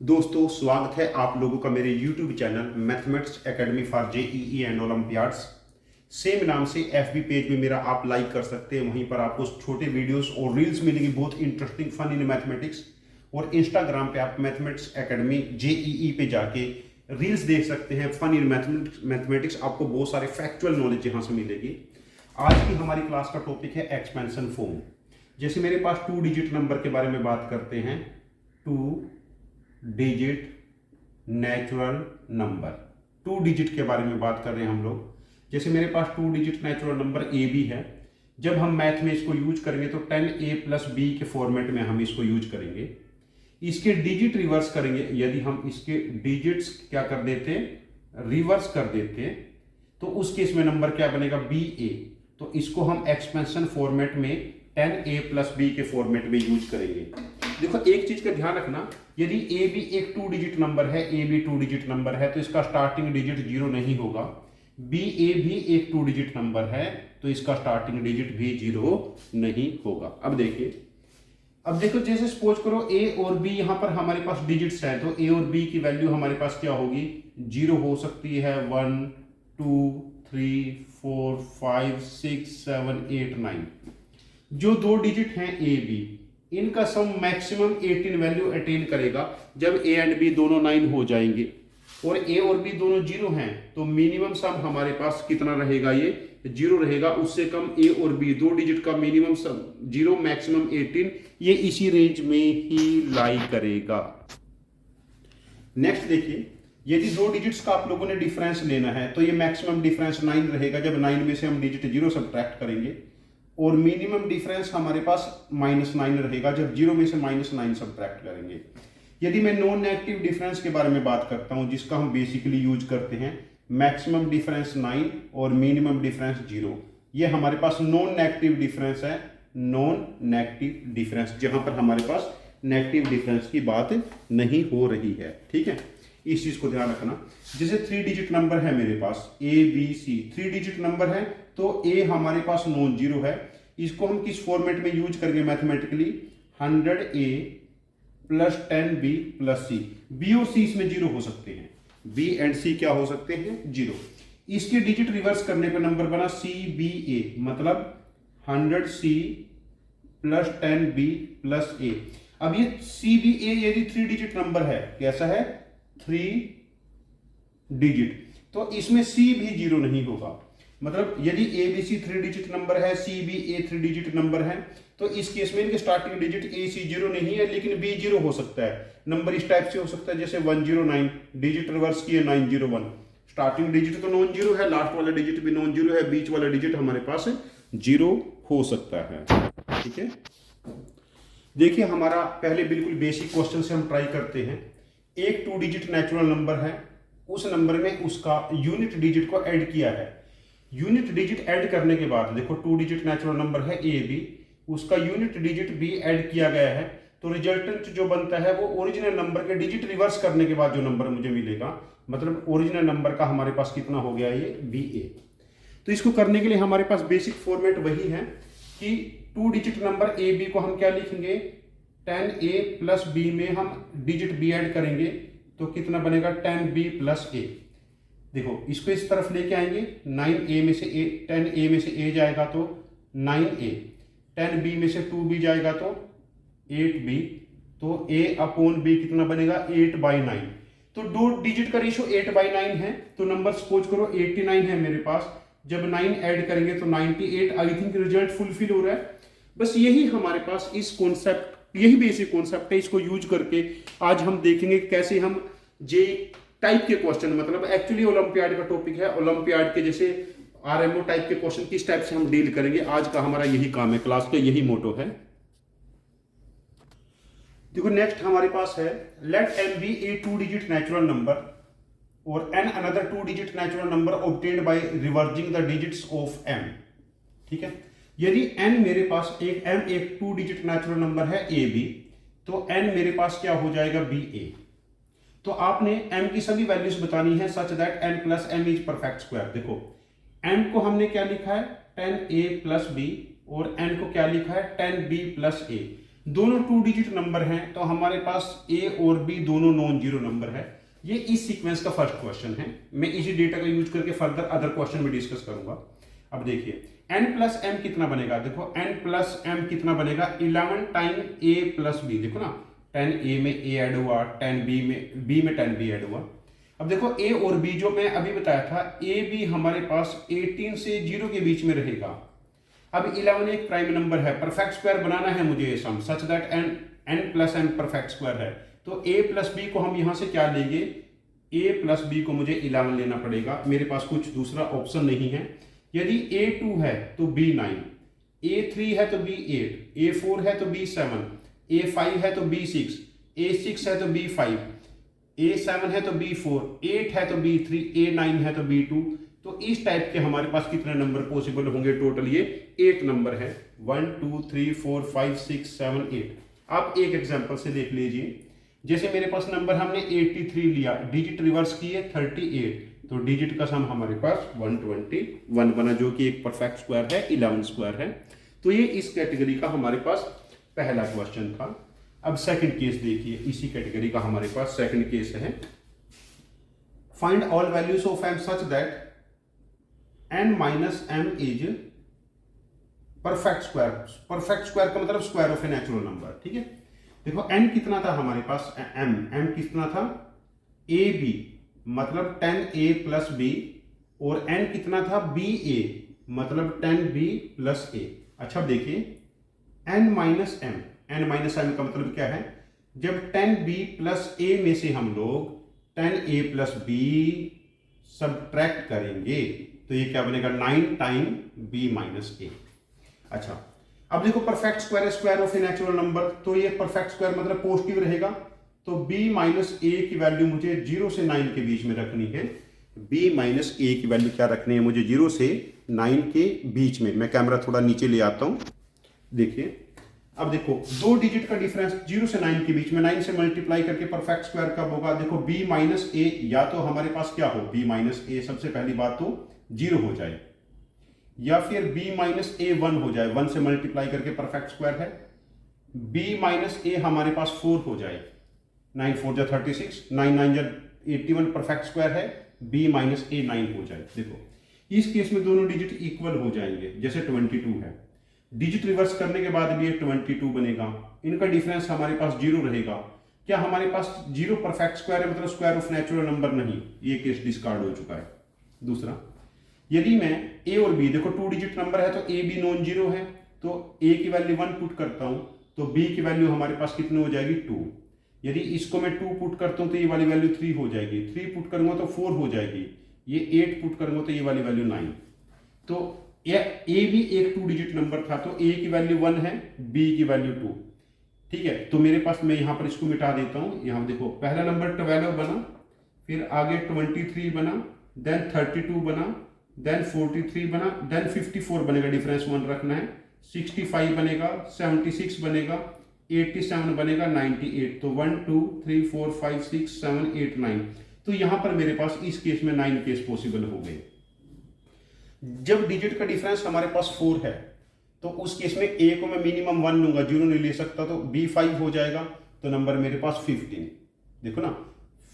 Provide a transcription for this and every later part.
दोस्तों, स्वागत है आप लोगों का मेरे YouTube channel mathematics academy for JEE and Olympiads. Same नाम से FB पेज में मेरा आप लाइक कर सकते हैं। वहीं पर आपको छोटे वीडियोस और रील्स मिलेंगी बहुत इंटरेस्टिंग फन इन मैथमेटिक्स। और इंस्टाग्राम पे आप मैथमेटिक्स एकेडमी जेईई पे जाके रील्स देख सकते हैं फन इन मैथमेटिक्स। आपको बहुत सारे फैक्चुअल नॉलेज यहाँ से मिलेगी। आज की हमारी क्लास का टॉपिक है एक्सपेंशन फॉर्म। जैसे मेरे पास 2 डिजिट नंबर के बारे में बात करते हैं, 2 डिजिट नेचुरल नंबर। 2 डिजिट के बारे में बात कर रहे हैं हम लोग। जैसे मेरे पास 2 digit natural number A B है। जब हम मैथ में इसको यूज करेंगे तो 10a + b के फॉर्मेट में हम इसको यूज करेंगे। इसके डिजिट रिवर्स करेंगे। यदि हम इसके डिजिट्स क्या कर देते, रिवर्स कर देते, तो उस केस में नंबर क्या बनेगा, ba। तो इसको हम एक्सपेंशन फॉर्मेट में 10a + b के फॉर्मेट में यूज करेंगे। देखो, एक चीज का ध्यान रखना, यदि ए बी एक 2 डिजिट नंबर है, ए बी 2 डिजिट नंबर है, तो इसका स्टार्टिंग डिजिट 0 नहीं होगा। बी ए भी एक 2 डिजिट नंबर है, तो इसका स्टार्टिंग डिजिट भी 0 नहीं होगा। अब देखो, जैसे सपोज करो ए और बी यहाँ पर हमारे पास डिजिट्स है, तो ए और बी की वैल्यू हमारे पास क्या होगी, 0 हो सकती है, 1 2 3 4 5 6 7 8 9। जो 2 डिजिट हैं ए बी, इनका सम मैक्सिमम 18 वैल्यू अटेन करेगा जब ए एंड बी दोनों 9 हो जाएंगे। और ए और बी दोनों 0 हैं, तो मिनिमम सम हमारे पास कितना रहेगा, ये 0 रहेगा। उससे कम ए और बी 2 डिजिट का मिनिमम सम 0, मैक्सिमम 18, ये इसी रेंज में ही लाई करेगा। नेक्स्ट देखिए, यदि 2 डिजिट्स का आप लोगों ने डिफरेंस लेना है, तो ये मैक्सिमम डिफरेंस 9 रहेगा जब 9 में से हम डिजिट 0 सब्ट्रैक्ट करेंगे। और मिनिमम डिफरेंस हमारे पास -9 रहेगा जब 0 में से -9 सब्ट्रैक्ट करेंगे। यदि मैं नॉन नेगेटिव डिफरेंस के बारे में बात करता हूं, जिसका हम बेसिकली यूज करते हैं, मैक्सिमम डिफरेंस 9 और मिनिमम डिफरेंस 0, ये हमारे पास नॉन नेगेटिव डिफरेंस है। नॉन नेगेटिव डिफरेंस, जहां पर हमारे पास नेगेटिव डिफरेंस की बात नहीं हो रही है। ठीक है, इस चीज को ध्यान रखना। जैसे 3 डिजिट नंबर है मेरे पास, A B C 3 digit number है, तो ए हमारे पास नॉन जीरो है। इसको हम किस फॉर्मेट में यूज करेंगे mathematically, 100a + 10b + c। B और सी इसमें 0 हो सकते हैं, बी एंड सी क्या हो सकते हैं, 0। इसके डिजिट रिवर्स करने पे नंबर बना cba, मतलब 100c + 10b + a। अब ये cba यदि 3 डिजिट नंबर है, कैसा है, 3 डिजिट, तो इसमें c भी 0 नहीं होगा। मतलब यदि A B C 3 digit number है, C B A 3 digit number है, तो इस केस में इनके स्टार्टिंग डिजिट ए सी 0 नहीं है, लेकिन बी 0 हो सकता है। नंबर इस टाइप से हो सकता है, जैसे 109, डिजिट रिवर्स किए 901, स्टार्टिंग डिजिट तो नॉन जीरो है, लास्ट वाला डिजिट भी नॉन जीरो है, बीच वाला डिजिट हमारे पास 0 हो सकता है। ठीक है, देखिए हमारा पहले बिल्कुल बेसिक क्वेश्चन से हम ट्राई करते हैं। एक 2 डिजिट नेचुरल नंबर है, उस नंबर में उसका यूनिट डिजिट को ऐड किया है। यूनिट डिजिट ऐड करने के बाद देखो, 2 डिजिट नेचुरल नंबर है ए बी, उसका यूनिट डिजिट भी ऐड किया गया है, तो रिजल्टेंट जो बनता है वो ओरिजिनल नंबर के डिजिट रिवर्स करने के बाद जो नंबर मुझे मिलेगा, मतलब ओरिजिनल नंबर का हमारे पास कितना हो गया, ये बी ए। तो इसको करने के लिए हमारे पास बेसिक फॉर्मेट वही है कि 2 डिजिट नंबर ए बी को हम क्या लिखेंगे, 10a + b में हम डिजिट b ऐड करेंगे, तो कितना बनेगा, 10b + a। देखो, इसको इस तरफ लेके आएंगे, 9a में से a, 10a में से a जाएगा तो 9a, 10b में से 2b जाएगा तो 8b, तो a/b कितना बनेगा, 8/9। तो 2 डिजिट का रेशियो 8/9 है, तो नंबर सपोज करो 89 है मेरे पास। जब 9 ऐड करेंगे तो 98। आई थिंक रिजल्ट फुलफिल हो रहा है। बस यही हमारे पास इस कॉन्सेप्ट, यही बेसिक कॉन्सेप्ट है। इसको यूज करके आज हम देखेंगे कैसे हम जे टाइप के क्वेश्चन, मतलब एक्चुअली ओलंपियाड का टॉपिक है, ओलंपियाड के जैसे आरएमओ टाइप के क्वेश्चन किस टाइप से हम डील करेंगे। आज का हमारा यही काम है, क्लास का यही मोटो है। देखो, नेक्स्ट हमारे पास है, let m be a 2 digit natural number और n another 2 digit natural number obtained by reversing the digits of m। ठीक है, यदि n मेरे पास m एक 2 डिजिट नेचुरल नंबर है ए बी, तो n मेरे पास क्या हो जाएगा, बी ए। तो आपने m की सभी वैल्यूज बतानी है सच that n + m is perfect square. देखो, m को हमने क्या लिखा है, 10a + b, और n को क्या लिखा है, 10b + a। दोनों 2 डिजिट नंबर हैं तो हमारे पास ए और बी दोनों नॉन जीरो नंबर है। ये इस सीक्वेंस का फर्स्ट क्वेश्चन है। मैं इसी डेटा का यूज करके फर्दर अदर क्वेश्चन में डिस्कस करूंगा। अब देखिए n प्लस m कितना बनेगा, देखो n प्लस m कितना बनेगा 11 टाइम a प्लस b। देखो ना 10a में a ऐड हुआ, 10b में 10b ऐड हुआ। अब देखो a और b जो मैं अभी बताया था, a b हमारे पास 18 से 0 के बीच में रहेगा। अब 11 एक प्राइम नंबर है, परफेक्ट स्क्वायर बनाना है मुझे sum such that n plus m perfect square है। तो a प्लस b को हम यहां से क्या लेंगे, a प्लस b को मुझे 11 लेना पड़ेगा, मेरे पास कुछ दूसरा ऑप्शन नहीं है। यदि a2 है तो b 9, a3 है तो b 8, a4 है तो b 7, a5 है तो b 6, a6 है तो b 5, a7 है तो b 4, 8 है तो b 3, a9 है तो b 2। तो इस टाइप के हमारे पास कितने नंबर पॉसिबल होंगे, टोटल ये 8 नंबर है। 1 2 3 4 5 6 7 8। आप एक एग्जांपल से देख लीजिए, जैसे मेरे पास नंबर हमने 83 लिया, डिजिट रिवर्स किए 38, तो डिजिट का सम हमारे पास 121 बना, जो कि एक परफेक्ट स्क्वायर है, 11 स्क्वायर है। तो ये इस कैटेगरी का हमारे पास पहला क्वेश्चन था। अब सेकंड केस देखिए, इसी कैटेगरी का हमारे पास सेकंड केस है। Find all values of m such that n minus m is perfect square. Perfect square का मतलब square of A natural number. ठीक है, देखो n कितना था हमारे पास, m कितना था ab मतलब 10a प्लस b, और n कितना था ba मतलब 10b प्लस a। अच्छा देखिए n माइनस m का मतलब क्या है, जब 10b प्लस a में से हम लोग 10a प्लस b सब्ट्रैक्ट करेंगे तो ये क्या बनेगा, 9 टाइम b माइनस a। अच्छा अब देखो परफेक्ट स्क्वायर है, square of A natural number, तो ये परफेक्ट स्क्वायर मतलब पॉजिटिव रहेगा। तो b माइनस a की वैल्यू मुझे 0 से 9 के बीच में रखनी है। b माइनस a की वैल्यू क्या रखनी है मुझे, 0 से 9 के बीच में। मैं कैमरा थोड़ा नीचे ले आता हूं, देखिए। अब देखो दो डिजिट का डिफरेंस 0 से 9 के बीच में, 9 से मल्टीप्लाई करके परफेक्ट स्क्वायर कब होगा, देखो b माइनस a या तो हमारे पास क्या हो, b माइनस a सबसे पहली बात तो 0 हो जाए, या फिर b माइनस a 1 हो जाए, 1 से मल्टीप्लाई करके परफेक्ट स्क्वायर है। b माइनस a हमारे पास 4 हो जाए, 9 4 जा 36, 9 9 जा 81 परफेक्ट स्क्वायर है, b माइनस a 9 हो जाए। देखो इस केस में दोनों डिजिट इक्वल हो जाएंगे, जैसे 22 है, डिजिट रिवर्स करने के बाद भी ये 22 बनेगा, इनका डिफरेंस हमारे पास 0 रहेगा। क्या हमारे पास 0 परफेक्ट स्क्वायर है, मतलब स्क्वायर ऑफ नेचुरल नंबर नहीं, ये केस डिस्कार्ड हो चुका है। दूसरा, यदि मैं a और b, देखो 2 डिजिट नंबर है तो a b नॉन जीरो है, तो a की वैल्यू 1 पुट करता हूं तो b की वैल्यू हमारे पास कितनी हो जाएगी, 2। यदि इसको मैं 2 पुट करता हूं तो ये वाली वैल्यू 3 हो जाएगी, 3 पुट करूंगा तो 4 हो जाएगी, ये 8 पुट करूंगा तो ये वाली वैल्यू 9। तो a भी एक 2 डिजिट नंबर था, तो a की वैल्यू 1 है, b की वैल्यू 2। ठीक है, तो मेरे पास, मैं यहां पर इसको मिटा देता हूं। यहां देखो पहला नंबर 12 बना, फिर आगे 23 बना, देन 32 बना, देन 43 बना, देन 54 बनेगा, डिफरेंस 1 रखना है, 65 बनेगा, 76 बनेगा, 87 बनेगा, 98। तो 1 2 3 4 5 6 7 8 9। तो यहां पर मेरे पास इस केस में 9 केस पॉसिबल हो गए। जब डिजिट का डिफरेंस हमारे पास 4 है तो उस केस में a को मैं मिनिमम 1 लूंगा, 0 नहीं ले सकता, तो b 5 हो जाएगा, तो नंबर मेरे पास 15। देखो ना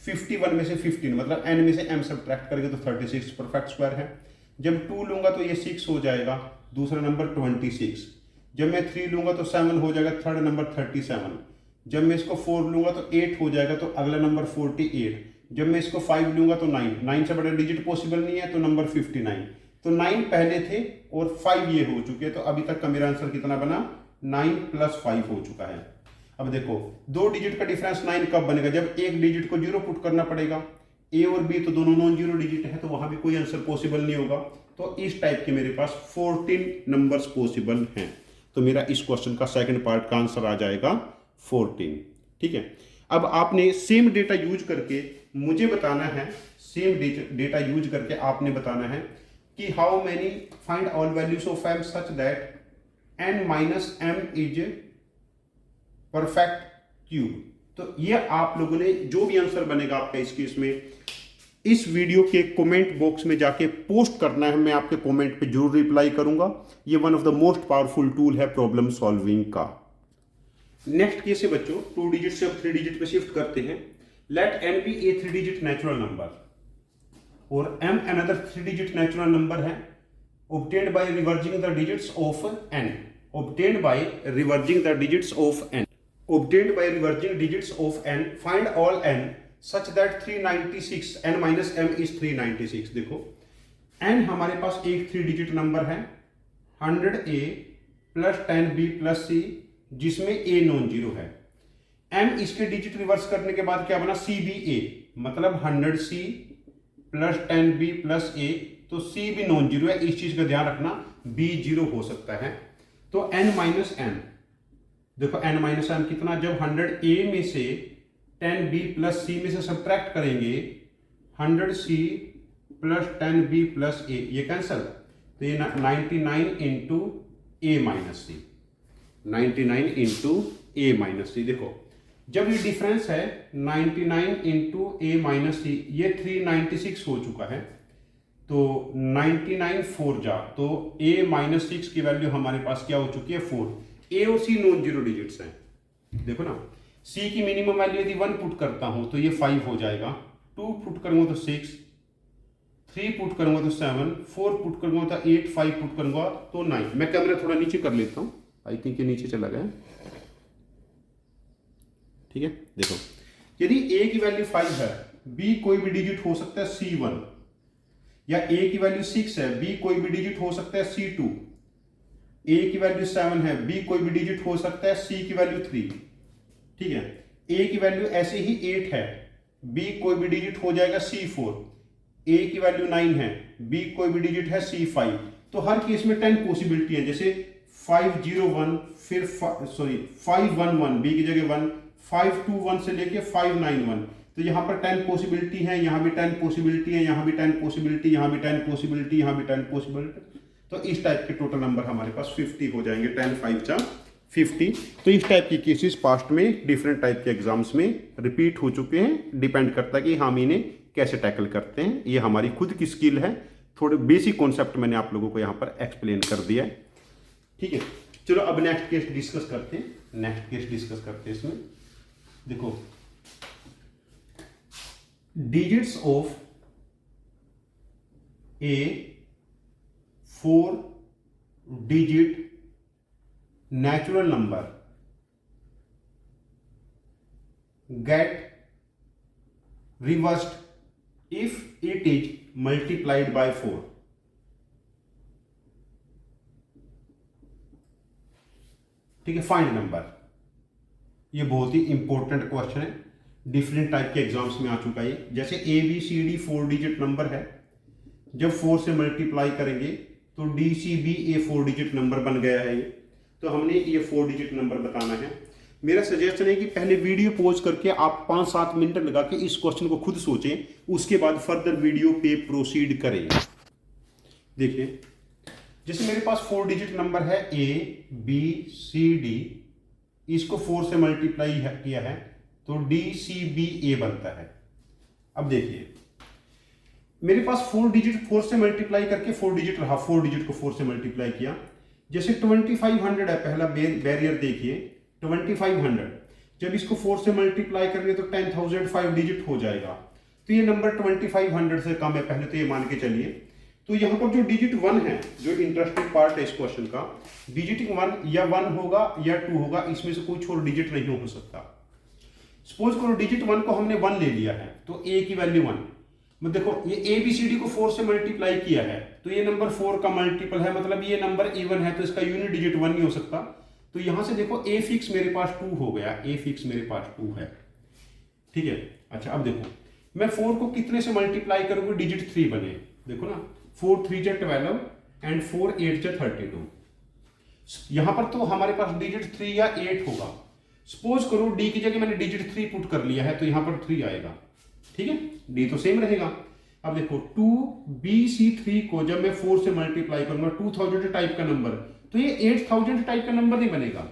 51 में से 15 मतलब n में से m सब्ट्रैक्ट करके तो 36 परफेक्ट स्क्वायर है। जब 2 लूंगा तो ये 6 हो जाएगा, दूसरा नंबर 26। जब मैं 3 लूंगा तो 7 हो जाएगा, थर्ड नंबर 37। जब मैं इसको 4 लूंगा तो 8 हो जाएगा, तो अगला नंबर 48। जब मैं इसको 5 लूंगा तो 9 से बड़ा डिजिट पॉसिबल नहीं है, तो नंबर 59। तो 9 पहले थे और 5 ये हो चुके, तो अभी तक का मेरा आंसर कितना बना, 9 + 5 हो चुका है। अब देखो दो डिजिट का डिफरेंस 9 कब बनेगा, जब एक डिजिट को 0 पुट करना पड़ेगा। a और b तो दोनों नॉन जीरो डिजिट है, तो वहां भी कोई आंसर पॉसिबल नहीं होगा। तो इस टाइप के मेरे पास 14 नंबर्स पॉसिबल हैं। तो मेरा इस क्वेश्चन का सेकंड पार्ट का आंसर आ जाएगा 14। ठीक है, अब आपने सेम डेटा यूज करके मुझे बताना है, सेम डेटा यूज करके आपने बताना है कि how many find all values of m such that n minus m is perfect cube. तो ये आप लोगों ने जो भी आंसर बनेगा आपका इस केस में, इस वीडियो के कमेंट बॉक्स में जाके पोस्ट करना है, मैं आपके कमेंट पे जरूर रिप्लाई करूंगा। ये one of the most powerful tool है प्रॉब्लम सॉल्विंग का। नेक्स्ट केस है बच्चों, 2 डिजिट से अब 3 डिजिट पे शिफ्ट करते हैं। Late n B A 3 digit natural number और m another 3 digit natural number है, obtained by reversing the digits of n, obtained by reversing the digits of n, obtained by reversing digits of n, find all n such that 396 n minus m is 396। देखो n हमारे पास एक 3 digit number है 100a plus 10b plus c, जिसमें a non zero है। m इसके digit reverse करने के बाद क्या बना, cba, मतलब 100c plus 10b plus a, तो c भी नॉन जीरो है, इस चीज का ध्यान रखना, b जीरो हो सकता है। तो n माइनस m, देखो n माइनस m कितना, जब 100a में से 10b प्लस c में से सब्ट्रैक्ट करेंगे 100c plus 10b plus a, ये कैंसल, तो ये 99 into a minus C, 99 into a minus C. देखो जब ये डिफरेंस है 99 इंटू a माइनस सी, ये 396 हो चुका है, तो 99 4 जा, तो a माइनस 6 की वैल्यू हमारे पास क्या हो चुकी है 4। a और c नॉन जीरो डिजिट्स हैं, देखो ना, c की मिनिमम वैल्यू यदि 1 पुट करता हूं तो ये 5 हो जाएगा, 2 पुट करूंगा तो 6, 3 पुट करूंगा तो 7, 4 पुट करूंगा तो 8, 5 पुट करूंगा तो 9। मैं कैमरा थोड़ा नीचे कर लेता हूं, आई थिंक ये नीचे चला गया, ठीक है। देखो यदि a की वैल्यू 5 है, b कोई भी डिजिट हो सकता है c1, या a की वैल्यू 6 है, b कोई भी डिजिट हो सकता है c2, a की वैल्यू 7 है, b कोई भी डिजिट हो सकता है c की वैल्यू 3, ठीक है। a की वैल्यू ऐसे ही 8 है, b कोई भी डिजिट हो जाएगा c4, a की वैल्यू 9 है, b कोई भी डिजिट है c5। तो हर केस में 10 पॉसिबिलिटी है, जैसे 501, फिर 511, b की जगह 1, 521 से लेके 591, तो यहाँ पर 10 पॉसिबिलिटी है, यहाँ भी 10 पॉसिबिलिटी है, यहाँ भी 10 पॉसिबिलिटी, यहाँ भी 10 पॉसिबिलिटी, यहाँ भी 10 पॉसिबिलिटी, तो इस टाइप के टोटल नंबर हमारे पास 50 हो जाएंगे, 10 5 जा 50। तो इस टाइप की केसेस पास्ट में डिफरेंट टाइप के एग्जाम्स में रिपीट हो चुके हैं, डिपेंड करता है कि हम इन्हें कैसे टैकल करते हैं, ये हमारी खुद की स्किल है। थोड़े बेसिक कॉन्सेप्ट मैंने आप लोगों को यहाँ पर एक्सप्लेन कर दिया है, ठीक है। चलो अब नेक्स्ट केस डिस्कस करते हैं, नेक्स्ट केस डिस्कस करते हैं। इसमें देखो digits of a 4 digit natural number get reversed if it is multiplied by 4। ठीक है, फाइंड नंबर, ये बहुत ही इंपॉर्टेंट क्वेश्चन है, डिफरेंट टाइप के एग्जाम्स में आ चुका है। जैसे A B C D 4 digit number है, जब 4 से मल्टीप्लाई करेंगे तो D C B A 4 digit number बन गया है ये, तो हमने ये 4 डिजिट नंबर बताना है। मेरा सजेशन है कि पहले वीडियो पॉज करके आप 5-7 मिनट लगा के इस क्वेश्चन को खुद सोचें, उसके बाद फर्दर वीडियो पे प्रोसीड करें। देखिए जैसे मेरे पास 4 डिजिट नंबर है ए बी सी डी, इसको 4 से मल्टीप्लाई किया है तो डी सी बी ए बनता है। अब देखिए मेरे पास 4 डिजिट 4 से मल्टीप्लाई करके 4 डिजिट रहा, 4 डिजिट को 4 से मल्टीप्लाई किया। जैसे 2500 है, पहला बैरियर देखिए 2500, जब इसको 4 से मल्टीप्लाई करेंगे तो 10,000 5 डिजिट हो जाएगा, तो ये नंबर 2500 से कम है, पहले तो ये मान के चलिए। तो यहाँ पर जो डिजिट 1 है, जो इंटरेस्टिंग पार्ट है इस क्वेश्चन का, डिजिट 1 या 1 होगा या 2 होगा, इसमें से कोई छोड़ डिजिट नहीं हो सकता। सपोज करो डिजिट 1 को हमने 1 ले लिया है, तो a की वैल्यू 1, मतलब देखो ये ए बी सी डी को 4 से मल्टीप्लाई किया है, तो ये नंबर 4 का मल्टीपल है, मतलब ये नंबर इवन है, तो इसका यूनिट डिजिट 1 नहीं हो सकता। तो यहां से देखो a फिक्स मेरे पास 2 हो गया, a फिक्स मेरे पास 2 है, ठीक है। अच्छा अब देखो मैं 4 को कितने से मल्टीप्लाई करूंगा, डिजिट 3 बने, देखो ना 4 3 जा 12 एंड 4 8 जा 32। यहां पर तो हमारे पास डिजिट 3 या 8 होगा। सपोज करो डी की जगह मैंने डिजिट 3 पुट कर लिया है, तो यहां पर 3 आएगा, ठीक है, डी तो सेम रहेगा। अब देखो 2BC3 को जब मैं 4 से मल्टीप्लाई करूंगा 2000 टाइप का नंबर, तो ये 8000 टाइप का नंबर नहीं बनेगा,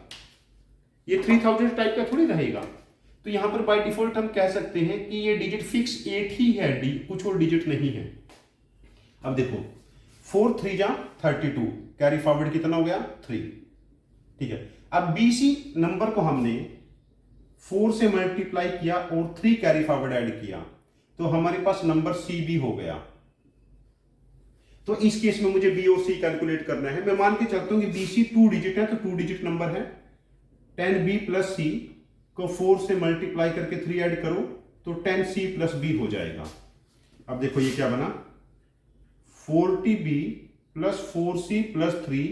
ये 3000 टाइप का थोड़ी रहेगा। तो यहां पर बाय डिफॉल्ट हम कह सकते हैं कि ये डिजिट फिक्स 8 ही है, डी कुछ और डिजिट नहीं है। अब देखो 4 3 जा 32, कैरी फॉरवर्ड कितना हो गया 3, ठीक है। अब बी सी नंबर को हमने 4 से मल्टीप्लाई किया और 3 कैरी फॉरवर्ड ऐड किया, तो हमारे पास नंबर सी बी हो गया। तो इस केस में मुझे बी और सी कैलकुलेट करना है। मैं मान के चलता हूं कि बी सी 2 डिजिट है, तो 2 डिजिट नंबर है। 10b प्लस सी को 4 से मल्टीप्लाई करके 3 ऐड करो तो 10c प्लस बी हो जाएगा। अब देखो ये क्या बना, 40b प्लस 4c प्लस 3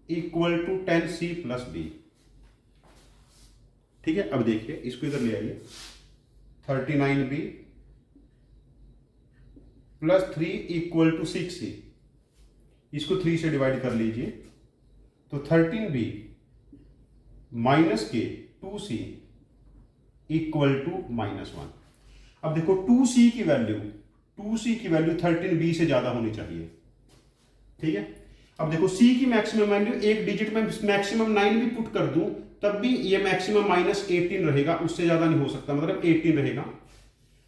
equal to 10c plus B. ठीक है, अब देखिए इसको इधर ले आइए, 39b plus 3 equal to 6c, इसको 3 से डिवाइड कर लीजिए तो 13b माइनस के 2c इक्वल टू -1। अब देखो 2c की वैल्यू 13b से ज्यादा होनी चाहिए। ठीक है, अब देखो c की मैक्सिमम वैल्यू एक डिजिट में मैक्सिमम 9 भी पुट कर दूं तब भी ये मैक्सिमम -18 रहेगा, उससे ज्यादा नहीं हो सकता, मतलब 18 रहेगा।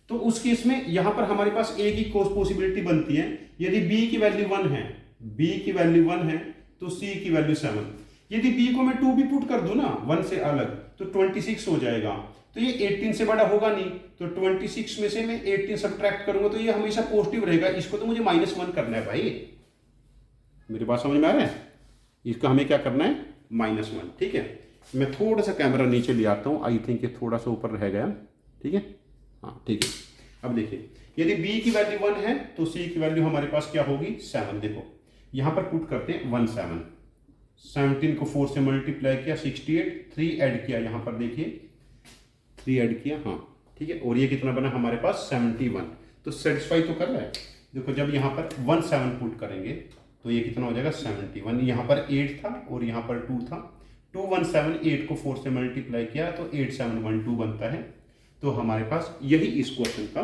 तो उस केस में यहां पर हमारे पास एक ही पॉसिबिलिटी बनती है, यदि b की वैल्यू 1 है, तो c की वैल्यू 7। यदि b को मैं 2 भी पुट कर दूं ना 1 से अलग तो 26 हो जाएगा। तो ये 18 से बड़ा होगा नहीं, तो 26 में से मैं 18 सब्ट्रैक्ट करूंगा तो ये हमेशा पॉजिटिव रहेगा। इसको तो मुझे -1 करना है भाई, मेरी बात समझ में आ रहा है? इसका हमें क्या करना है, -1। ठीक है, मैं थोड़ा सा कैमरा नीचे ले आता हूं, आई थिंक ये थोड़ा सा ऊपर रह गया। ठीक है, हाँ ठीक है। अब देखिए यदि b की वैल्यू 1 है तो c की वैल्यू हमारे पास क्या होगी, 7। देखो यहां पर पुट करते हैं 1 7, 17 को 4 से मल्टीप्लाई किया 68, 3 ऐड किया, यहां पर देखिए 3 ऐड किया, हाँ ठीक है, और ये कितना बना हमारे पास 71। तो सेटिस्फाई तो कर रहा है। देखो जब यहां पर 1 7 पुट करेंगे तो ये कितना हो जाएगा 71, यहां पर 8 था और यहां पर 2 था, 2 1 7, 8 को 4 से मल्टीप्लाई किया तो 8 7 1 2 बनता है। तो हमारे पास यही इस क्वेश्चन का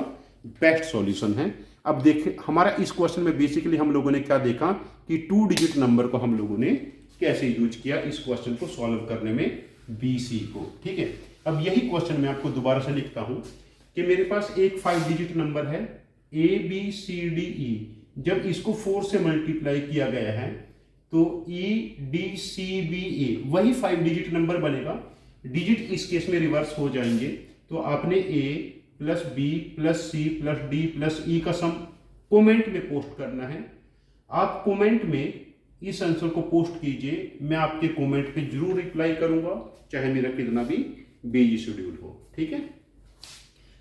बेस्ट सॉल्यूशन है। अब देखिए हमारा इस क्वेश्चन में बेसिकली हम लोगों ने क्या देखा कि 2 डिजिट नंबर को हम लोगों ने कैसे यूज किया इस क्वेश्चन को सॉल्व करने में, BC को। ठीक है, अब यही क्वेश्चन मैं आपको दोबारा से लिखता हूं कि मेरे पास एक 5 डिजिट नंबर है ABCDE, जब इसको 4 से मल्टीप्लाई किया गया है तो EDCBA वही 5 डिजिट नंबर बनेगा। डिजिट इस केस में रिवर्स हो जाएंगे, तो आपने A plus B plus C plus D plus E का सम कमेंट में पोस्ट करना है। आप कमेंट में इस आंसर को पोस्ट कीजिए, मैं आपके कमेंट पे जरूर रिप्लाई करूंगा, चाहे मेरा कितना भी बिजी शेड्यूल हो। ठीक है,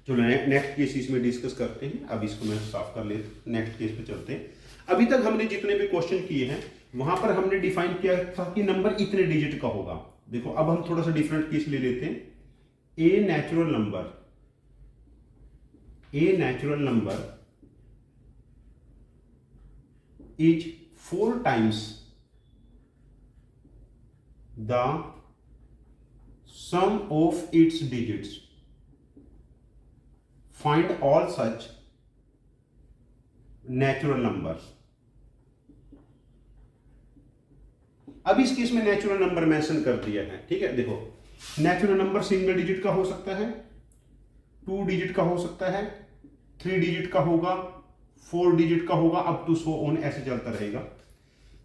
चलो नेक्स्ट केस इसमें डिस्कस करते हैं। अब इसको मैं साफ कर लेते, नेक्स्ट केस पे चलते हैं। अभी तक हमने जितने भी क्वेश्चन किए हैं वहां पर हमने डिफाइन किया था कि नंबर इतने डिजिट का होगा। देखो अब हम थोड़ा सा डिफरेंट केस ले लेते हैं। A natural number is 4 times the sum of its digits. Find all such natural numbers. अब इस केस में नेचुरल नंबर मेंशन कर दिया है। ठीक है, देखो नेचुरल नंबर सिंगल डिजिट का हो सकता है, 2 डिजिट का हो सकता है, 3 डिजिट का होगा, 4 डिजिट का होगा, अप टू सो ऑन, ऐसे चलता रहेगा।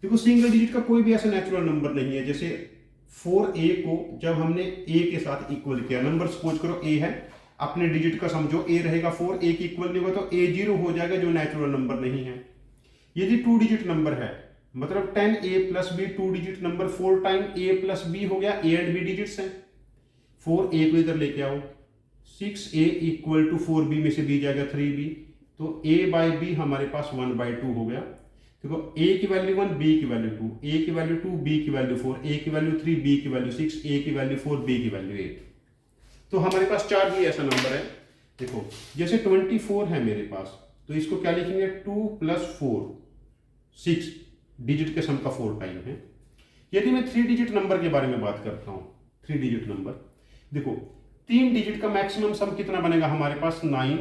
देखो सिंगल डिजिट का कोई भी ऐसा नेचुरल नंबर नहीं है। जैसे 4a को जब हमने a के साथ इक्वल किया, नंबर सपोज करो a है, अपने डिजिट का समझो a रहेगा 4, a की इक्वल नहीं होगा तो a 0 हो जाएगा, जो नेचुरल नंबर नहीं है। यदि 2 डिजिट नंबर है मतलब 10a plus b 2 digit number, 4 time a plus b हो गया, a एंड b डिजिट्स हैं। 4a को इधर लेके आओ, 6a इक्वल टू 4b में से b जाएगा 3b, तो a बाई b हमारे पास 1/2 हो गया। देखो a की वैल्यू 1, b की वैल्यू 2, a की वैल्यू 2, b की वैल्यू 4, a की वैल्यू 3, b की वैल्यू 6, a की वैल्यू 4, b की वैल्यू 8। तो हमारे पास 4 ही ऐसा नंबर है। देखो जैसे 24 है मेरे पास, तो इसको क्या लिखेंगे, 2 + 4 6 डिजिट के सम का 4 टाइम है। यदि मैं 3 डिजिट नंबर के बारे में बात करता हूं, 3 डिजिट नंबर, देखो 3 डिजिट का मैक्सिमम सम कितना बनेगा हमारे पास, 9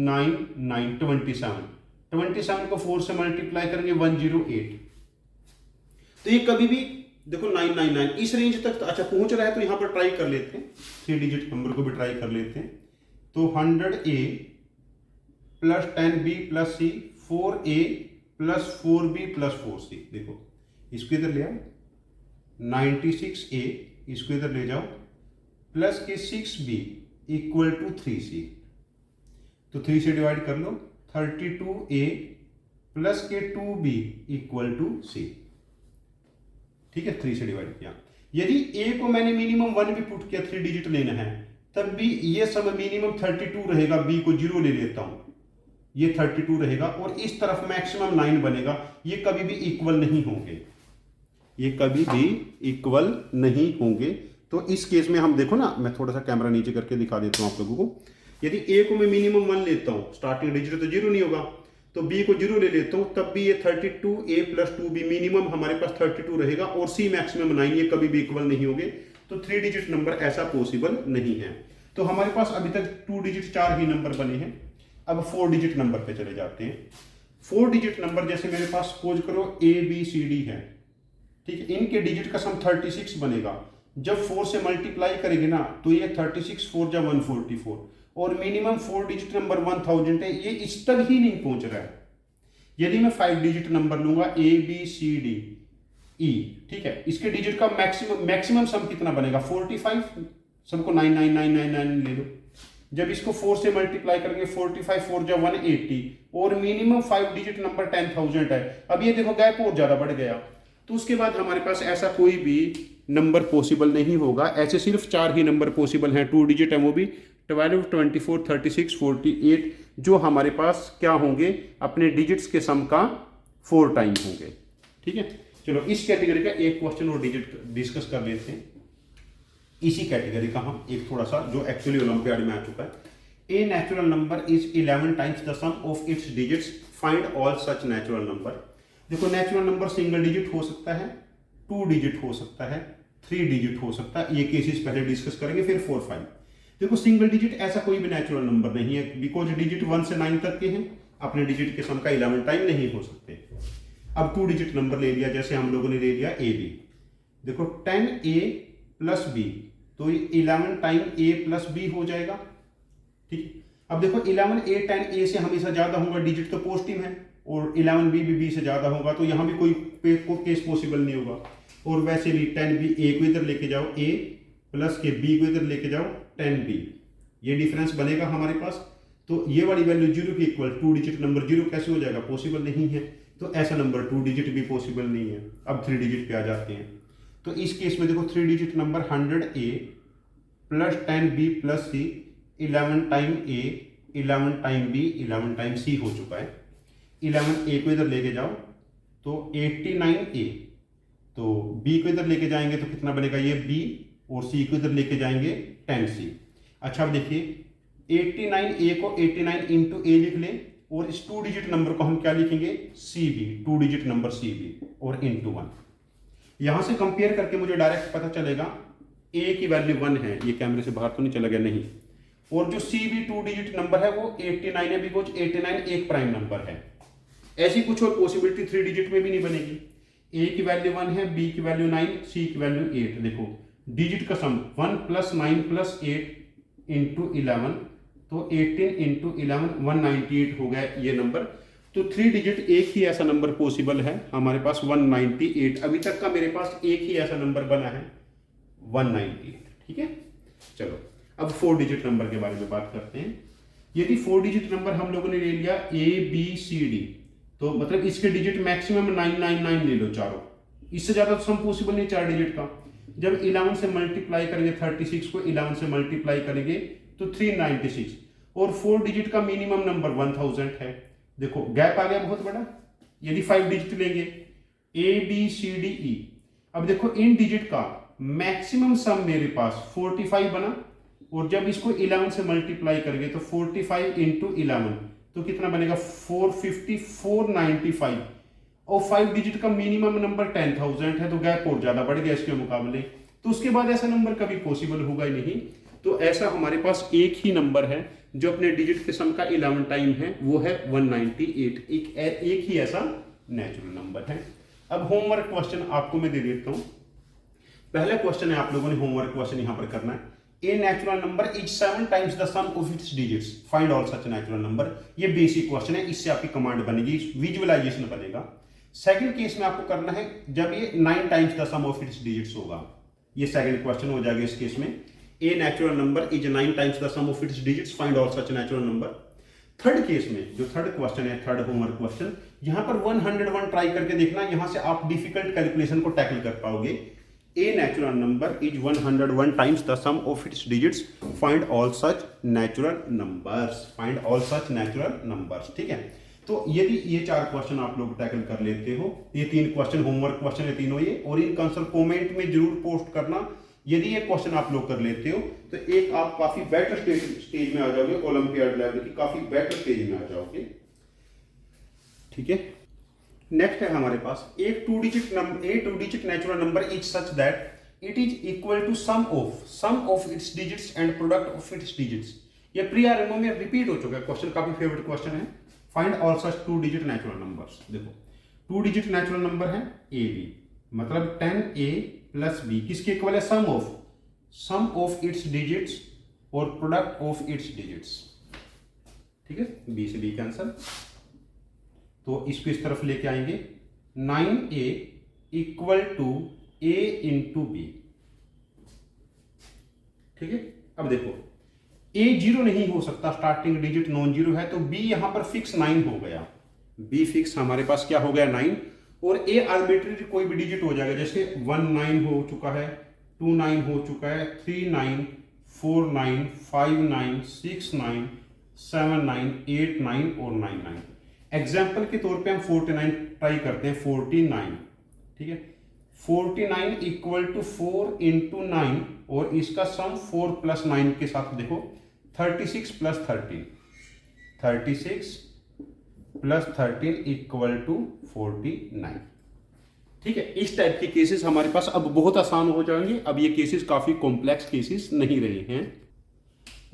9 9 27। 27 को 4 से मल्टीप्लाई करेंगे 108। तो ये कभी भी देखो 999 इस रेंज तक अच्छा पहुंच रहा है, तो यहां पर ट्राई कर लेते हैं, 3 डिजिट नंबर को भी ट्राई कर लेते हैं। तो 100a plus 10b plus c, 4a plus 4b plus 4c। देखो इसको इधर ले आए, 96a इसको इधर ले जाओ, प्लस के 6b इक्वल टू 3c, तो 3 से डिवाइड कर लो, 32a प्लस के 2b इक्वल टू c, ठीक है, 3 से डिवाइड किया। यदि a को मैंने मिनिमम 1 भी पुट किया, 3 डिजिट लेना है, तब भी ये सब मिनिमम 32 रहेगा, b को 0 ले लेता हूं, ये 32 रहेगा, और इस तरफ मैक्सिमम 9 बनेगा। ये कभी भी इक्वल नहीं होंगे, ये कभी भी इक्वल नहीं होंगे। तो इस केस में हम देखो ना, मैं थोड़ा सा कैमरा नीचे करके दिखा देता हूं आप लोगों को। यदि a को मैं मिनिमम 1 लेता हूं, स्टार्टिंग डिजिट तो 0 नहीं होगा, तो b को 0 ले लेता हूं, तब भी ये 32a प्लस 2b मिनिमम हमारे पास 32 रहेगा, और c मैक्सिमम 9, ये कभी भी इक्वल नहीं होंगे। तो 3 डिजिट नंबर ऐसा पॉसिबल नहीं है। तो हमारे पास अभी तक 2 डिजिट 4 ही नंबर बने हैं। अब 4 डिजिट नंबर पे चले जाते हैं। 4 डिजिट नंबर जैसे मेरे पास सपोज करो a b c d है, ठीक है, इनके डिजिट का सम 36 बनेगा। जब 4 से मल्टीप्लाई करेंगे ना, तो ये 36 4 जा 144, और मिनिमम 4 डिजिट नंबर 1000 है, ये इस तक ही नहीं पहुंच रहा है। यदि मैं 5 डिजिट नंबर लूंगा a b c d e, ठीक है, इसके डिजिट का मैक्सिमम सम कितना बनेगा 45, सबको 99999 ले लो। जब इसको 4 से मल्टीप्लाई करेंगे 45 4 जा 180, और मिनिमम 5 डिजिट नंबर 10,000 है। अब ये देखो गैप और ज्यादा बढ़ गया, तो उसके बाद हमारे पास ऐसा कोई भी नंबर पॉसिबल नहीं होगा। ऐसे सिर्फ 4 ही नंबर पॉसिबल हैं, 2 डिजिट है, वो भी 12 24 36 48, जो हमारे पास क्या होंगे, अपने डिजिट्स के सम का 4 टाइम होंगे। ठीक है, चलो इस कैटेगरी का एक क्वेश्चन और डिजिट डिस्कस कर लेते हैं। इसी कैटेगरी का हम एक थोड़ा सा जो एक्चुअली ओलंपियाड में आ चुका है। A natural number is 11 times the sum of its digits, find all such natural number. देखो नेचुरल नंबर सिंगल डिजिट हो सकता है, 2 डिजिट हो सकता है, 3 डिजिट हो सकता है, ये केसेस पहले डिस्कस करेंगे, फिर 4 5। देखो सिंगल डिजिट ऐसा कोई भी नेचुरल नंबर नहीं है, बिकॉज डिजिट 1 से 9 तक के हैं, अपने डिजिट के सम का 11 टाइम नहीं हो सकते। अब 2 डिजिट नंबर ले लिया, जैसे हम लोगों ने ले लिया ए बी। देखो 10a प्लस बी, तो 11 टाइम a प्लस बी हो जाएगा। ठीक, अब देखो 11a 10a से हमेशा ज्यादा होगा, डिजिट तो पॉजिटिव है, और 11b भी b से ज्यादा होगा, तो यहां भी कोई केस पॉसिबल नहीं होगा। और वैसे भी 10b a को इधर लेके जाओ, a प्लस के b को इधर लेके जाओ 10b, ये डिफरेंस बनेगा हमारे पास। तो ये वाली वैल्यू 0 के इक्वल, 2 डिजिट नंबर 0 कैसे हो जाएगा, पॉसिबल नहीं है। तो ऐसा नंबर 2 डिजिट भी पॉसिबल नहीं है। अब 3 डिजिट पे आ जाते हैं। तो इस केस में देखो 3 digit number 100a plus 10b plus c, 11 time a 11 time b 11 time c हो चुका है। 11a को इधर लेके जाओ तो 89a, तो b को इधर लेके जाएंगे तो कितना बनेगा, ये b, और c को इधर लेके जाएंगे 10c। अच्छा अब देखिए 89a को 89 इंटू a लिख लें, और इस 2 डिजिट नंबर को हम क्या लिखेंगे, cb, 2 डिजिट नंबर cb, और इंटू 1। यहां से कंपेयर करके मुझे डायरेक्ट पता चलेगा a की वैल्यू 1 है, ये कैमरे से बाहर तो नहीं चला गया, नहीं, और जो cb 2 डिजिट नंबर है वो 89 है, बिकॉज 89 एक प्राइम नंबर है। ऐसी कुछ और पॉसिबिलिटी 3 डिजिट में भी नहीं बनेगी। a की वैल्यू 1 है, b की वैल्यू 9, c की वैल्यू 8। देखो डिजिट का सम 1 प्लस 9 प्लस 8 इंटू 11, तो 18 इंटू 11 198 हो गया ये नंबर। तो 3 डिजिट एक ही ऐसा नंबर पॉसिबल है हमारे पास 198। अभी तक का मेरे पास एक ही ऐसा नंबर बना है 198। ठीक है, चलो अब 4 डिजिट नंबर के बारे में बात करते हैं। यदि 4 डिजिट नंबर हम लोगों ने ले लिया a b c d, तो मतलब इसके डिजिट मैक्सिमम 999 ले लो चारों, इससे ज्यादा तो सम पॉसिबल नहीं 4 डिजिट का। जब 11 से मल्टीप्लाई करेंगे 36 को 11 से मल्टीप्लाई करेंगे तो 396, और 4 डिजिट का मिनिमम नंबर 1000 है। देखो गैप आ गया बहुत बड़ा। यदि 5 डिजिट लेंगे a b c d e, अब देखो इन डिजिट का मैक्सिमम सम मेरे पास 45 बना, और जब इसको 11 से मल्टीप्लाई करेंगे तो 45 इंटू 11 तो कितना बनेगा 450 495, और 5 डिजिट का मिनिमम नंबर 10,000 है, तो गैप और ज्यादा बढ़ गया इसके मुकाबले। तो उसके बाद ऐसा नंबर कभी पॉसिबल होगा ही नहीं। तो ऐसा हमारे पास एक ही नंबर है जो अपने डिजिट के सम का 11 टाइम है, वो है 198। एक ही ऐसा नेचुरल नंबर है। अब होमवर्क क्वेश्चन आपको मैं दे देता हूं। पहला क्वेश्चन है, आप लोगों ने होमवर्क क्वेश्चन यहां पर करना है। A natural number is 7 times the sum of its digits, find all such natural number. ये बेसिक क्वेश्चन है, इससे आपकी कमांड बनेगी, विजुअलाइजेशन बनेगा। सेकंड केस में आपको करना है जब ये 9 times the sum of its digits होगा। ये सेकंड क्वेश्चन हो जाएगा इस केस में। A natural number is 9 times the sum of its digits, find all such natural number. Third case में जो थर्ड क्वेश्चन है, थर्ड होमवर्क क्वेश्चन, यहां पर 101 ट्राई करके देखना, यहां से आप डिफिकल्ट कैलकुलेशन को टैकल कर पाओगे। A natural number is 101 times the sum of its digits, find all such natural numbers, find all such natural numbers. ठीक है, तो यदि ये 4 क्वेश्चन आप लोग टैकल कर लेते हो, ये 3 क्वेश्चन होमवर्क क्वेश्चन है तीनों ये, और इनका आंसर कमेंट में जरूर पोस्ट करना। यदि ये क्वेश्चन आप लोग कर लेते हो तो एक आप काफी बेटर स्टेज में आ जाओगे, ओलंपियाड लेवल की काफी बेटर स्टेज में आ जाओगे। ठीक है, नेक्स्ट है हमारे पास एक 2 digit natural number is such that it is equal to sum of its digits and product of its digits. ये प्री आरएमओ में रिपीट हो चुका है क्वेश्चन, काफी फेवरेट क्वेश्चन है। Find all such 2 digit natural numbers. देखो 2 digit natural number है A B, मतलब 10a प्लस बी किसके इक्वल है, सम ऑफ इट्स डिजिट्स और प्रोडक्ट ऑफ इट्स डिजिट्स। ठीक है, बी से बी कैंसल, तो इसको इस तरफ लेके आएंगे, 9a equal to a into B. ठीक है, अब देखो a 0 नहीं हो सकता, स्टार्टिंग डिजिट नॉन जीरो है, तो b यहां पर फिक्स 9 हो गया, b फिक्स हमारे पास क्या हो गया 9, और a आर्बिट्रेरी कोई भी डिजिट हो जाएगा, जैसे 1 9 हो चुका है, 2 9 हो चुका है, 3 9 4 9 5 9 6 9 7 9 8 9 और 9 9। एग्जाम्पल के तौर पे हम 49 ट्राई करते हैं, 49। ठीक है, 49 इक्वल टू 4 इंटू 9, और इसका सम 4 प्लस 9 के साथ देखो 36 प्लस 13, 36 प्लस 13 इक्वल टू 49। ठीक है, इस टाइप के केसेस हमारे पास अब बहुत आसान हो जाएंगे, अब ये केसेस काफी कॉम्प्लेक्स केसेस नहीं रहे हैं।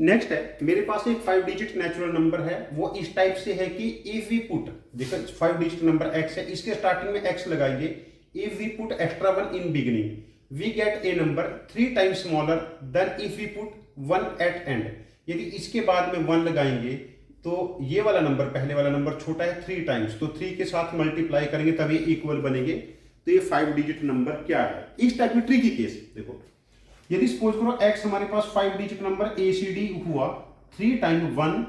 नेक्स्ट है मेरे पास एक 5 डिजिट नेचुरल नंबर है, वो इस टाइप से है कि इफ वी पुट, देखो 5 डिजिट नंबर x है, इसके स्टार्टिंग में x लगाएंगे, if we put extra 1 in beginning we get a number 3 times smaller than if we put 1 at end. यदि इसके बाद में 1 लगाएंगे तो ये वाला नंबर, पहले वाला नंबर छोटा है 3 टाइम्स, तो 3 के साथ मल्टीप्लाई करेंगे तभी इक्वल बनेंगे। तो ये 5 डिजिट नंबर क्या है, इस टाइप में ट्रिकी केस। देखो यदि सपोज करो x हमारे पास 5 डिजिट नंबर ACD हुआ, 3 टाइम 1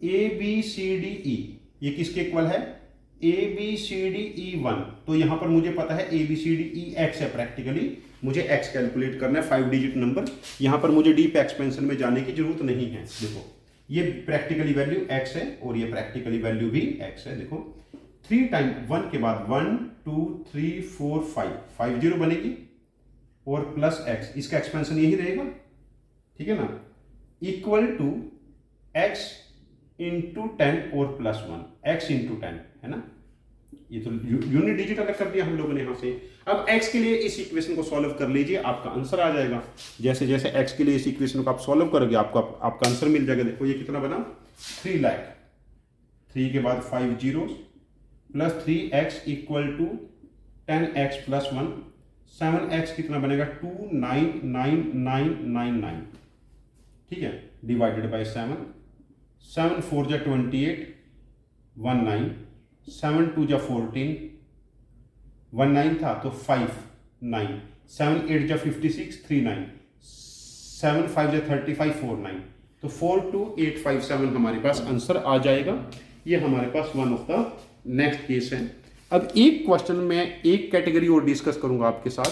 ABCDE, ये किसके इक्वल है, ABCDE1। तो यहां पर मुझे पता है ABCDE x है, प्रैक्टिकली मुझे x कैलकुलेट करना है 5 डिजिट नंबर, यहां पर मुझे डीप एक्सपेंशन में जाने की जरूरत नहीं है। देखो ये प्रैक्टिकली वैल्यू x है और ये प्रैक्टिकली वैल्यू भी x है। देखो 3 टाइम 1 के बाद 1 2 3 4 5 0 बनेगी, और प्लस x, इसका एक्सपेंशन यही रहेगा। ठीक है ना, इक्वल टू x इंटू 10 और प्लस 1, x इंटू 10 है ना, ये तो यूनिट डिजिट अलग कर दिया हम लोगों ने यहां से। अब x के लिए इस इक्वेशन को सॉल्व कर लीजिए, आपका आंसर आ जाएगा। जैसे जैसे x के लिए इस इक्वेशन को आप सॉल्व करोगे आपका आंसर मिल जाएगा। देखो ये कितना बना, 3 लाख, 3 के बाद 5 zeros plus 3x equal to 10x plus 1, 7x कितना बनेगा 29999। ठीक है, डिवाइडेड बाय 7, 7 4 जा 28 19, 7 2 जा 14, 19 था तो 5 9, 7 8 जा 56 39, 7 5 जा 35 49, तो 42857 हमारे पास आंसर आ जाएगा। ये हमारे पास one of the next case है। अब एक क्वेश्चन में एक कैटेगरी और डिस्कस करूंगा आपके साथ,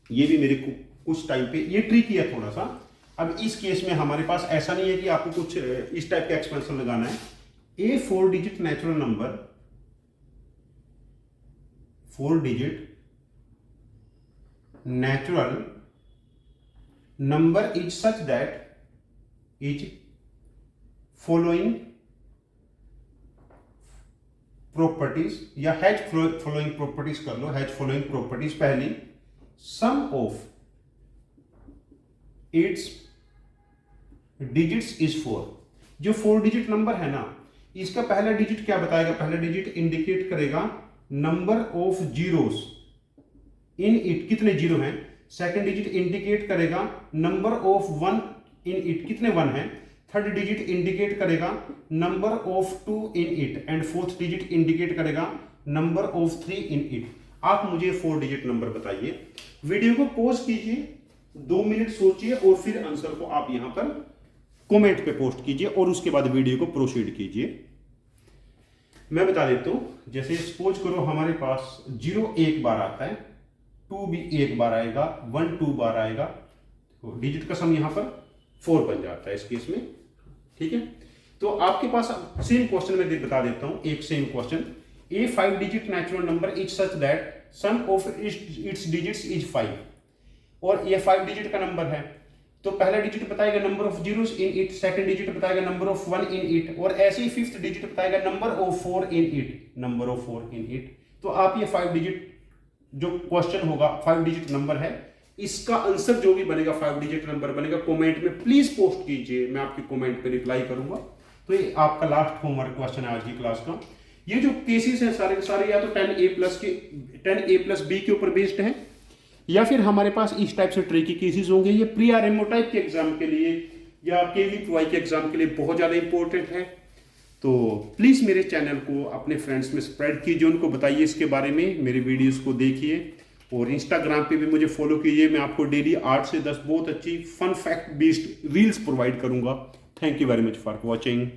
ये भी मेरे को कुछ टाइम पे ये ट्रिकी है थोड़ा सा। अब इस केस में हमारे पास ऐसा नहीं है कि आपको कुछ इस टाइप का एक्सपेंशन लगाना है। ए 4 digit natural number, 4 digit natural number is such that is following properties, या हैज फॉलोइंग प्रॉपर्टीज कर लो, हैज फॉलोइंग प्रॉपर्टीज। पहली, सम ऑफ इट्स डिजिट्स इज 4। जो 4 डिजिट नंबर है ना, इसका पहला डिजिट क्या बताएगा, पहला डिजिट इंडिकेट करेगा number of zeros in it, कितने जीरो हैं। सेकंड डिजिट इंडिकेट करेगा नंबर ऑफ 1 इन इट, कितने 1 हैं। थर्ड डिजिट इंडिकेट करेगा number of 2 in it, and fourth digit indicate करेगा नंबर ऑफ 3 इन इट। आप मुझे 4 डिजिट नंबर बताइए वीडियो को पॉज कीजिए, 2 मिनट सोचिए और फिर आंसर को आप यहां पर कमेंट पे पोस्ट कीजिए और उसके बाद वीडियो को प्रोसीड कीजिए। मैं बता देता हूं, जैसे सपोज करो हमारे पास 0 एक बार आता है, 2 भी एक बार आएगा, 1 2 बार आएगा, तो डिजिट का सम यहां पर 4 बन जाता है इस केस में। ठीक है, तो आपके पास सेम क्वेश्चन में बता देता हूं, एक same question, a 5 digit natural number is such that sum of its digits is 5, और ये 5 डिजिट का नंबर है, तो पहला डिजिट बताएगा number of zeros in it, second digit बताएगा नंबर ऑफ 1 इन इट, और ऐसे ही फिफ्थ डिजिट बताएगा number of 4 in it, number of 4 in it. तो आप ये 5 डिजिट जो क्वेश्चन होगा, 5 डिजिट नंबर है, इसका आंसर जो भी बनेगा 5 डिजिट नंबर बनेगा, कमेंट में प्लीज पोस्ट कीजिए, मैं आपके कमेंट पे रिप्लाई करूंगा। तो ये आपका लास्ट होमवर्क क्वेश्चन है आज की क्लास का। ये जो केसेस हैं सारे के सारे या तो 10A+B के ऊपर बेस्ड है, या फिर हमारे पास इस टाइप से ट्रिकी केसेस होंगे। ये प्री आरएमओ टाइप के एग्जाम के लिए या केवीपीवाई के एग्जाम के लिए बहुत ज्यादा इंपॉर्टेंट है। तो प्लीज मेरे चैनल को अपने फ्रेंड्स में स्प्रेड कीजिए, उनको बताइए इसके बारे में, मेरे वीडियोस को देखिए, और इंस्टाग्राम पे भी मुझे फॉलो कीजिए। मैं आपको डेली 8 से 10 बहुत अच्छी fun fact based reels provide करूंगा। Thank you very much for watching.